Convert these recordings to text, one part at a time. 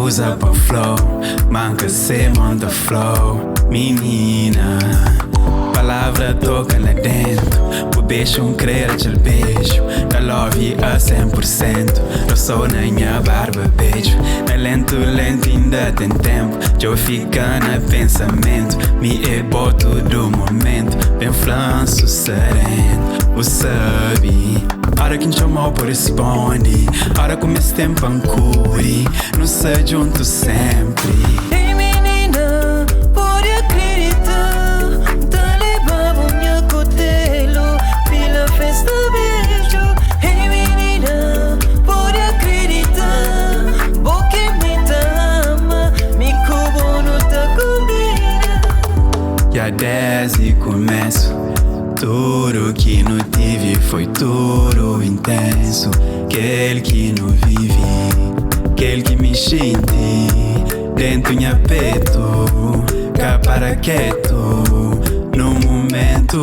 usa pra flow, manca cê monta flow. Menina, palavra toca lá dentro. O beijo crer aquele beijo. Da love a 100%. Eu sou na minha barba beijo. É lento, lento ainda tem tempo. Eu fica na pensamento. Me é boto do momento. Bem flanço sereno. O sabe. Hora que chamou por responde. Hora como esse tempo ancure. Não sei junto sempre. Ei menina, pode acreditar. Tá levando minha cotelo pela festa beijo. Ei menina, pode acreditar. Porque me ama, me cubo não tá combina. Já desde começo, tudo que não tive foi tudo intenso. Aquele que não vive, aquele que me sente dentro minha peito, cá para quieto. No momento,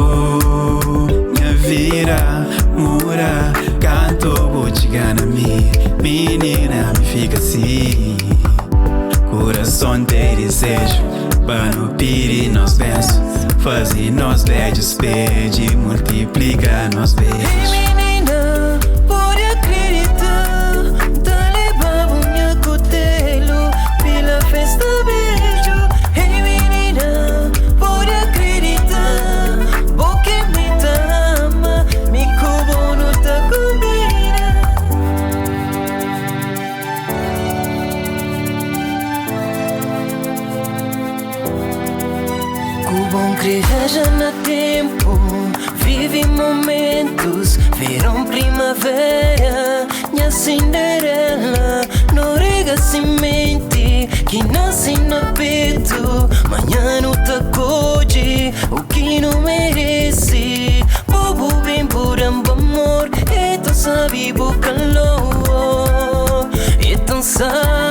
minha vira, mura, canto, vou chegar na mim. Menina, me fica assim. Coração de desejo, para no piri nos beijos. Fazer nós beijos, pede, multiplica nos beijos. Ei menina, pode acreditar. Tá levando minha cotelo pela festa beijo. Ei menina, pode acreditar. Porque me ama, me cubo não tá combina. Cubão viaja no tempo, vive momentos. Verão, primavera, minha Cinderela. Não rega semente que nasce no peito. Manhã não tá code o que não merece. Bobo bem por amor, e tu sabe o calor. E tão sabe